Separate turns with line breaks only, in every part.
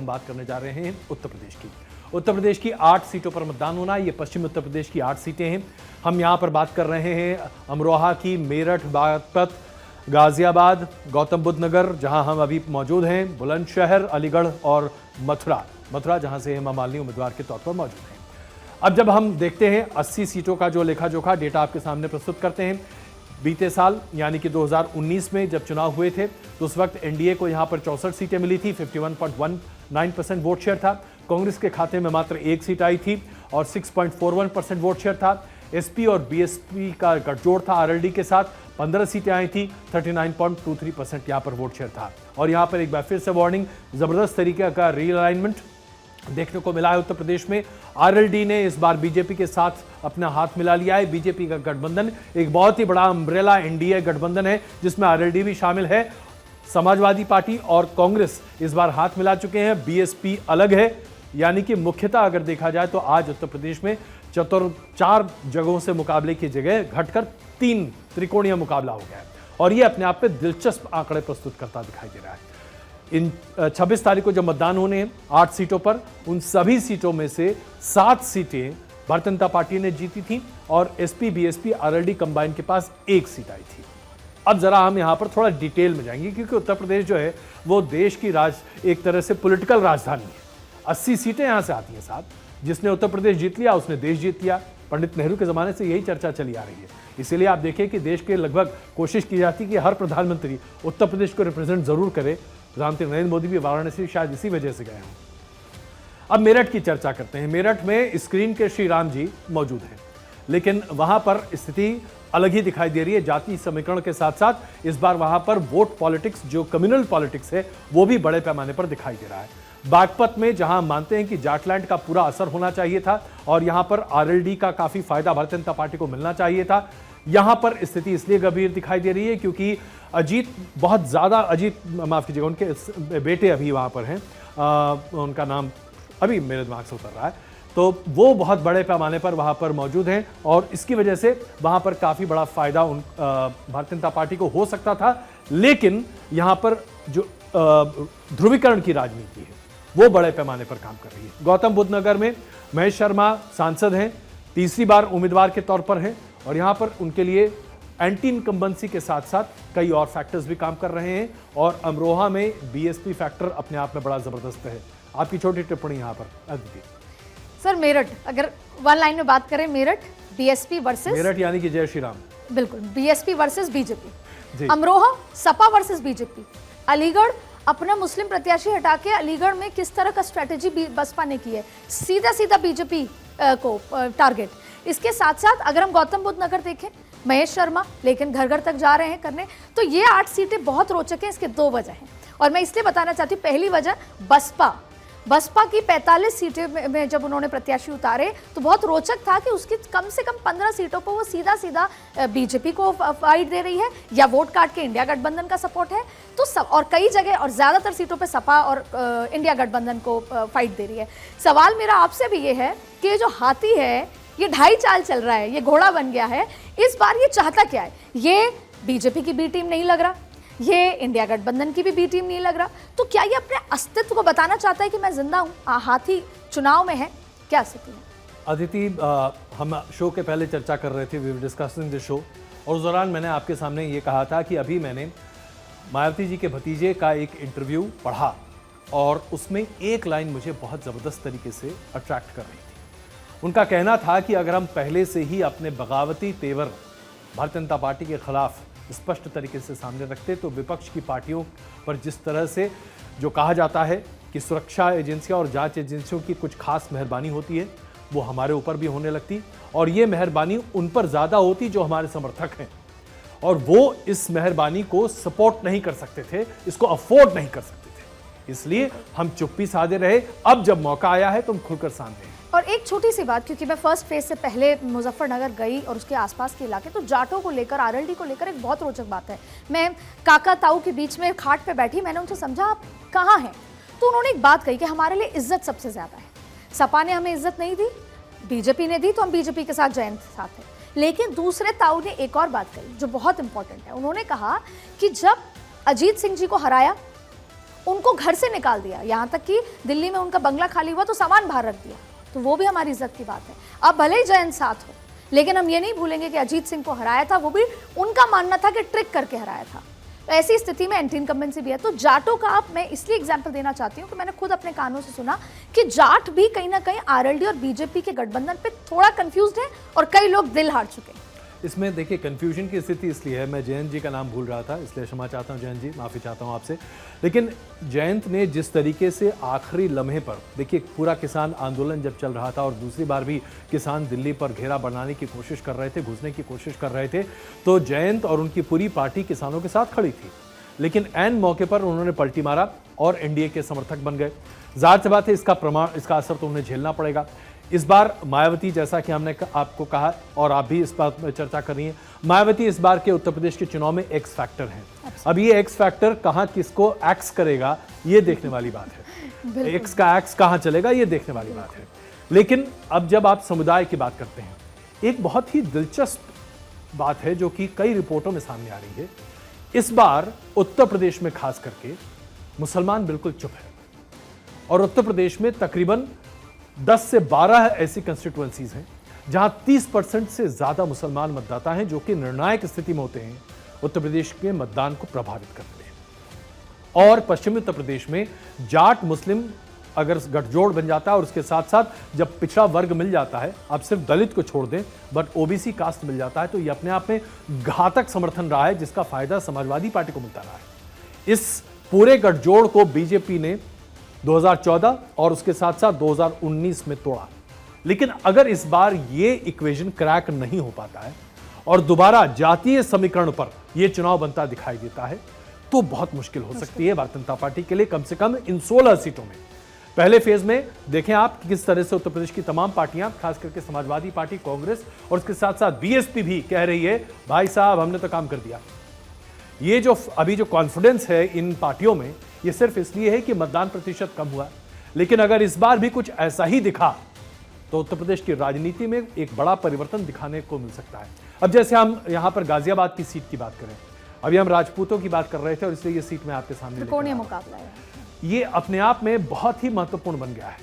हम बात करने जा रहे हैं उत्तर प्रदेश की। उत्तर प्रदेश की 8 सीटों पर मतदान होना, ये पश्चिमी उत्तर प्रदेश की 8 सीटें हैं। हम यहाँ पर बात कर रहे हैं अमरोहा की, मेरठ, बागपत, गाजियाबाद, गौतम बुद्ध नगर जहां हम अभी मौजूद हैं, बुलंदशहर, अलीगढ़ और मथुरा जहां से हेमा मालिनी उम्मीदवार के तौर पर मौजूद हैं। अब जब हम देखते हैं 80 सीटों का जो लेखा जोखा डेटा आपके सामने प्रस्तुत करते हैं, बीते साल यानी कि 2019 में जब चुनाव हुए थे तो उस वक्त एनडीए को यहां पर 64 सीटें मिली थी, 51.19% वोट शेयर था। कांग्रेस के खाते में मात्र 1 सीट आई थी और 6.41% वोट शेयर था। एसपी और बीएसपी का गठजोड़ था आरएलडी के साथ, 15 सीटें आई थी, 39.23% यहां पर वोट शेयर था। और यहां पर एक बार फिर से वार्निंग, जबरदस्त तरीके का रीअलाइनमेंट देखने को मिला है उत्तर प्रदेश में। आरएलडी ने इस बार बीजेपी के साथ अपना हाथ मिला लिया है। बीजेपी का गठबंधन एक बहुत ही बड़ा अम्ब्रेला एनडीए गठबंधन है जिसमें आरएलडी भी शामिल है। समाजवादी पार्टी और कांग्रेस इस बार हाथ मिला चुके हैं, बीएसपी अलग है। यानी कि मुख्यतः अगर देखा जाए तो आज उत्तर प्रदेश में 4 जगहों से मुकाबले की जगह घटकर 3 त्रिकोणीय मुकाबला हो गया है और यह अपने आप में दिलचस्प आंकड़े प्रस्तुत करता दिखाई दे रहा है। इन 26 तारीख को जब मतदान होने हैं 8 सीटों पर, उन सभी सीटों में से 7 सीटें भारतीय जनता पार्टी ने जीती थी और एसपी, बीएसपी, आरएलडी कंबाइन के पास 1 सीट आई थी। अब जरा हम यहां पर थोड़ा डिटेल में जाएंगे क्योंकि उत्तर प्रदेश जो है वो देश की एक तरह से पॉलिटिकल राजधानी है। 80 सीटें यहां से आती हैं साथ, जिसने उत्तर प्रदेश जीत लिया उसने देश जीत लिया। पंडित नेहरू के जमाने से यही चर्चा चली आ रही है। इसीलिए आप देखें कि देश के लगभग कोशिश की जाती है कि हर प्रधानमंत्री उत्तर प्रदेश को रिप्रेजेंट जरूर करे। प्रधानमंत्री नरेंद्र मोदी भी वाराणसी शायद इसी वजह से गए हों। अब मेरठ की चर्चा करते हैं। मेरठ में स्क्रीन के श्री राम जी मौजूद हैं, लेकिन वहां पर स्थिति अलग ही दिखाई दे रही है। जाति समीकरण के साथ साथ इस बार वहां पर वोट पॉलिटिक्स, जो कम्युनल पॉलिटिक्स है, वो भी बड़े पैमाने पर दिखाई दे रहा है। बागपत में जहां मानते हैं कि जाटलैंड का पूरा असर होना चाहिए था और यहां पर आरएलडी का काफी फायदा भारतीय जनता पार्टी को मिलना चाहिए था, यहां पर स्थिति इसलिए गंभीर दिखाई दे रही है क्योंकि माफ कीजिएगा, उनके बेटे अभी वहां पर हैं, उनका नाम अभी मेरे दिमाग से उतर रहा है, तो वो बहुत बड़े पैमाने पर वहां पर मौजूद हैं और इसकी वजह से वहां पर काफी बड़ा फायदा भारतीय जनता पार्टी को हो सकता था। लेकिन यहां पर जो ध्रुवीकरण की राजनीति है वो बड़े पैमाने पर काम कर रही है। गौतम बुद्ध नगर में महेश शर्मा सांसद हैं, तीसरी बार उम्मीदवार के तौर पर हैं और यहां पर उनके लिए एंटी इनकम्बेंसी के साथ साथ कई और फैक्टर्स भी काम कर रहे हैं और अमरोहा में बीएसपी फैक्टर अपने आप में बड़ा जबरदस्त है। आपकी छोटी टिप्पणी यहां पर अदिति।
सर मेरठ, अगर वन लाइन में बात करें, मेरठ बीएसपी वर्सेस,
मेरठ यानी कि जय श्री राम,
बिल्कुल BSP versus BJP. Amroha Sapa versus BJP. Aligarh अपना मुस्लिम प्रत्याशी हटा के अलीगढ़ में किस तरह का स्ट्रेटेजी बसपा ने की है, सीधा सीधा बीजेपी को टारगेट। इसके साथ साथ अगर हम गौतम बुद्ध नगर देखें, महेश शर्मा लेकिन घर घर तक जा रहे हैं करने, तो ये 8 सीटें बहुत रोचक हैं। इसके 2 वजह हैं और मैं इसलिए बताना चाहती हूँ। पहली वजह, बसपा की 45 सीटें में जब उन्होंने प्रत्याशी उतारे तो बहुत रोचक था कि उसकी कम से कम 15 सीटों पर वो सीधा सीधा बीजेपी को फाइट दे रही है या वोट काट के इंडिया गठबंधन का सपोर्ट है, तो सब और कई जगह और ज्यादातर सीटों पे सपा और इंडिया गठबंधन को फाइट दे रही है। सवाल मेरा आपसे भी ये है कि ये जो हाथी है ये 2.5 चाल चल रहा है, ये घोड़ा बन गया है, इस बार ये चाहता क्या है? ये बीजेपी की बी टीम नहीं लग रहा, ये इंडिया गठबंधन की भी बी टीम नहीं लग रहा, तो क्या ये अपने अस्तित्व को बताना चाहता है कि मैं जिंदा हूं, हाथी चुनाव में है? क्या स्थिति है?
अदिति, हम शो के पहले चर्चा कर रहे थे, we were discussing the show, और उस दौरान मैंने आपके सामने ये कहा था कि अभी मैंने मायावती जी के भतीजे का एक इंटरव्यू पढ़ा और उसमें एक लाइन मुझे बहुत ज़बरदस्त तरीके से अट्रैक्ट कर रही थी। उनका कहना था कि अगर हम पहले से ही अपने बगावती तेवर भारतीय जनता पार्टी के खिलाफ स्पष्ट तरीके से सामने रखते तो विपक्ष की पार्टियों पर जिस तरह से जो कहा जाता है कि सुरक्षा एजेंसियां और जांच एजेंसियों की कुछ खास मेहरबानी होती है, वो हमारे ऊपर भी होने लगती और ये मेहरबानी उन पर ज़्यादा होती जो हमारे समर्थक हैं और वो इस मेहरबानी को सपोर्ट नहीं कर सकते थे, इसको अफोर्ड नहीं कर सकते थे, इसलिए हम चुप्पी साधे रहे। अब जब मौका आया है तो हम खुलकर सामने हैं।
और एक छोटी सी बात, क्योंकि मैं फर्स्ट फेज से पहले मुजफ्फरनगर गई और उसके आसपास के इलाके, तो जाटों को लेकर, आरएलडी को लेकर एक बहुत रोचक बात है। मैं काका ताऊ के बीच में खाट पे बैठी, मैंने उनसे समझा आप कहाँ हैं, तो उन्होंने एक बात कही कि हमारे लिए इज्जत सबसे ज्यादा है। सपा ने हमें इज्जत नहीं दी, बीजेपी ने दी, तो हम बीजेपी के साथ जयंत साथ हैं। लेकिन दूसरे ताऊ ने एक और बात कही जो बहुत इंपॉर्टेंट है। उन्होंने कहा कि जब अजीत सिंह जी को हराया उनको घर से निकाल दिया, यहाँ तक कि दिल्ली में उनका बंगला खाली हुआ तो सामान बाहर रख दिया। तो वो भी हमारी इज्जत की बात है। अब भले ही जयंत साथ हो, लेकिन हम ये नहीं भूलेंगे कि अजीत सिंह को हराया था, वो भी उनका मानना था कि ट्रिक करके हराया था। तो ऐसी स्थिति में एंटी इनकम्बेंसी भी है। तो जाटों का आप, मैं इसलिए एग्जाम्पल देना चाहती हूँ कि मैंने खुद अपने कानों से सुना कि जाट भी कहीं ना कहीं आरएलडी और बीजेपी के गठबंधन पे थोड़ा कंफ्यूज्ड है और कई लोग दिल हार चुके हैं।
इसमें देखिए कंफ्यूजन की स्थिति इसलिए है, मैं जयंत जी का नाम भूल रहा था, इसलिए क्षमा चाहता हूं जयंत जी, माफ़ी चाहता हूं आपसे। लेकिन जयंत ने जिस तरीके से आखिरी लम्हे पर, देखिए पूरा किसान आंदोलन जब चल रहा था और दूसरी बार भी किसान दिल्ली पर घेरा बनाने की कोशिश कर रहे थे, घुसने की कोशिश कर रहे थे, तो जयंत और उनकी पूरी पार्टी किसानों के साथ खड़ी थी। लेकिन ऐन मौके पर उन्होंने पलटी मारा और एनडीए के समर्थक बन गए। जाहिर सी बात है इसका असर तो उन्हें झेलना पड़ेगा। इस बार मायावती, जैसा कि हमने आपको कहा और आप भी इस बात में चर्चा कर रही हैं, मायावती इस बार के उत्तर प्रदेश के चुनाव में एक्स फैक्टर हैं। अब ये एक्स फैक्टर कहां किसको एक्स करेगा ये देखने वाली बात है। एक्स का एक्स कहां चलेगा ये देखने वाली बात है। लेकिन अब जब आप समुदाय की बात करते हैं, एक बहुत ही दिलचस्प बात है जो कि कई रिपोर्टों में सामने आ रही है। इस बार उत्तर प्रदेश में खास करके मुसलमान बिल्कुल चुप है और उत्तर प्रदेश में तकरीबन 10 से 12 ऐसी कंस्टिट्यूएंसीज हैं जहां 30% से ज्यादा मुसलमान मतदाता हैं जो कि निर्णायक स्थिति में होते हैं उत्तर प्रदेश के मतदान को प्रभावित करते हैं। और पश्चिमी उत्तर प्रदेश में जाट मुस्लिम अगर गठजोड़ बन जाता है और उसके साथ साथ जब पिछड़ा वर्ग मिल जाता है, आप सिर्फ दलित को छोड़ दें, बट ओबीसी कास्ट मिल जाता है, तो ये अपने आप में घातक समर्थन रहा है जिसका फायदा समाजवादी पार्टी को मिलता रहा है। इस पूरे गठजोड़ को बीजेपी ने 2014 और उसके साथ साथ 2019 में तोड़ा। लेकिन अगर इस बार ये इक्वेशन क्रैक नहीं हो पाता है और दोबारा जातीय समीकरण पर यह चुनाव बनता दिखाई देता है तो बहुत मुश्किल हो सकती है भारतीय जनता पार्टी के लिए, कम से कम इन 16 सीटों में। पहले फेज में देखें आप किस तरह से उत्तर प्रदेश की तमाम पार्टियां, खास करके समाजवादी पार्टी, कांग्रेस और उसके साथ साथ बीएसपी भी कह रही है भाई साहब हमने तो काम कर दिया। ये जो अभी जो कॉन्फिडेंस है इन पार्टियों में, ये सिर्फ इसलिए है कि मतदान प्रतिशत कम हुआ। लेकिन अगर इस बार भी कुछ ऐसा ही दिखा तो उत्तर प्रदेश की राजनीति में एक बड़ा परिवर्तन दिखाने को मिल सकता है। अब जैसे हम यहां पर गाजियाबाद की सीट की बात करें, अभी हम राजपूतों की बात कर रहे थे और इसलिए ये सीट मैं आपके सामने
त्रिकोणीय मुकाबला है।
ये अपने आप में बहुत ही महत्वपूर्ण बन गया है।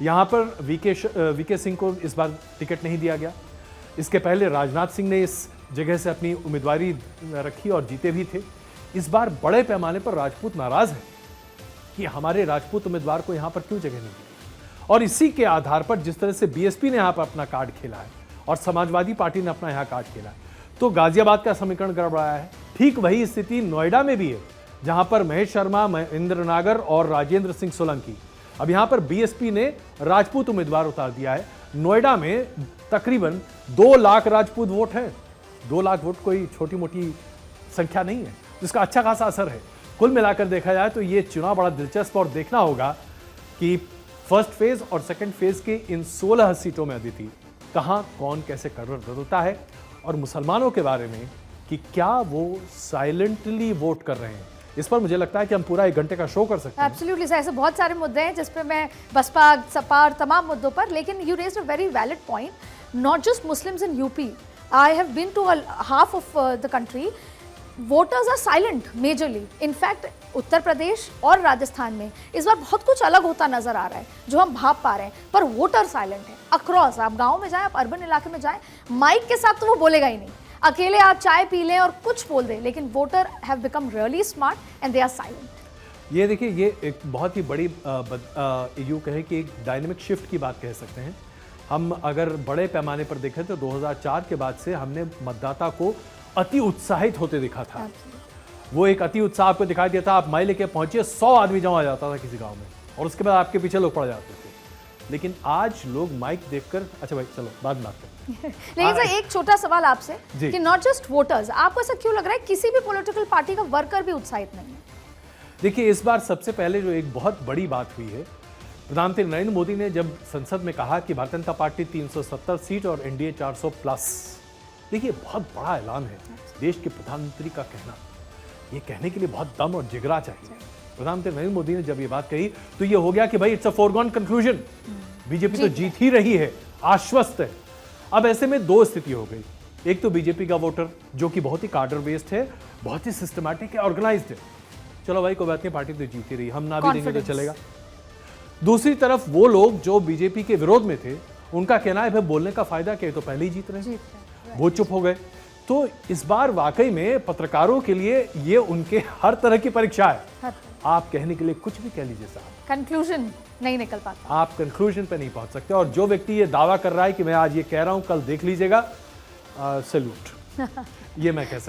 यहां पर वीके सिंह को इस बार टिकट नहीं दिया गया। इसके पहले राजनाथ सिंह ने इस जगह से अपनी उम्मीदवारी रखी और जीते भी थे। इस बार बड़े पैमाने पर राजपूत नाराज हैं कि हमारे राजपूत उम्मीदवार को यहां पर क्यों जगह नहीं दी। और इसी के आधार पर जिस तरह से बीएसपी ने यहां पर अपना कार्ड खेला है और समाजवादी पार्टी ने अपना यहां कार्ड खेला है, तो गाजियाबाद का समीकरण गड़बड़ाया है। ठीक वही स्थिति नोएडा में भी है, जहां पर महेश शर्मा, महेंद्र नागर और राजेंद्र सिंह सोलंकी, अब यहां पर बीएसपी ने राजपूत उम्मीदवार उतार दिया है। नोएडा में तकरीबन 2 लाख राजपूत वोट हैं। 2 लाख वोट कोई छोटी मोटी संख्या नहीं है, जिसका अच्छा खासा असर है। कुल मिलाकर देखा जाए तो ये चुनाव बड़ा दिलचस्प और देखना होगा कि फर्स्ट फेज और सेकंड फेज के इन 16 सीटों में अदिति कहां कौन कैसे कर बदलता है, और मुसलमानों के बारे में कि क्या वो साइलेंटली वोट कर रहे हैं। इस पर मुझे लगता है कि हम पूरा 1 घंटे का शो कर सकते हैं।
एब्सोल्युटली, ऐसे बहुत सारे मुद्दे हैं जिस पे मैं बसपा, सपा और तमाम मुद्दों पर, लेकिन you raised a very valid point. Not just Muslims in UP, I have been to half of the country, voters are silent majorly. In fact Uttar Pradesh और राजस्थान में इस बार बहुत कुछ अलग होता नजर आ रहा है जो हम भाप पा रहे हैं, पर वोटर साइलेंट है अक्रॉस। आप गाँव में जाएं, आप अर्बन इलाके में जाएं, माइक के साथ तो वो बोलेगा ही नहीं। अकेले आप चाय पी लें और कुछ बोल दें, लेकिन voter have become really smart and they are silent.
ये देखिए, ये एक बहुत ही बड़ी यूँ कहे कि एक डायनेमिक शिफ्ट की बात कह सकते हैं। हम अगर बड़े पैमाने पर देखें तो 2004 के बाद से हमने मतदाता को अति उत्साहित होते देखा था। वो एक अति उत्साह आपको दिखाई देता, आप माइल लेके पहुंचे, 100 आदमी जमा जाता था किसी गांव में और उसके बाद आपके पीछे लोग पड़ जाते थे। लेकिन आज लोग माइक देखकर, अच्छा भाई चलो बाद में बात करते हैं।
लेकिन सर एक छोटा सवाल आपसे कि नॉट जस्ट वोटर्स, आपको ऐसा क्यों लग रहा है किसी भी पॉलिटिकल पार्टी का वर्कर भी उत्साहित नहीं है?
देखिए, इस बार सबसे पहले जो एक बहुत बड़ी बात हुई है, प्रधानमंत्री नरेंद्र मोदी ने जब संसद में कहा कि भारतीय जनता पार्टी 370 सीट और एनडीए 400 प्लस, देखिए बहुत बड़ा ऐलान है देश के प्रधानमंत्री का कहना। ये कहने के लिए बहुत दम और जिगरा चाहिए। प्रधानमंत्री नरेंद्र मोदी ने जब ये बात कही तो ये हो गया कि भाई it's a foregone conclusion, BJP तो जीत ही रही है, आश्वस्त है। अब ऐसे में 2 स्थिति हो गई। एक तो बीजेपी का वोटर जो कि बहुत ही कार्डर बेस्ड है, बहुत ही सिस्टमैटिक है, ऑर्गेनाइज्ड है, चलो भाई कोई बात नहीं, पार्टी तो जीती रही, हम ना भी देंगे तो
Confidence.
चलेगा। दूसरी तरफ वो लोग जो बीजेपी के विरोध में थे, उनका कहना है भाई बोलने का फायदा क्या है, तो पहले ही जीत रहे हैं, वो चुप हो गए। तो इस बार वाकई में पत्रकारों के लिए ये उनके हर तरह की परीक्षा है। आप कहने के लिए कुछ भी कह लीजिए साहब,
कंक्लूजन नहीं निकल पाता।
आप कंक्लूजन पे नहीं पहुंच सकते। और जो व्यक्ति ये दावा कर रहा है कि मैं आज ये कह रहा हूं कल देख लीजिएगा, सैल्यूट, ये मैं कह सकता हूं।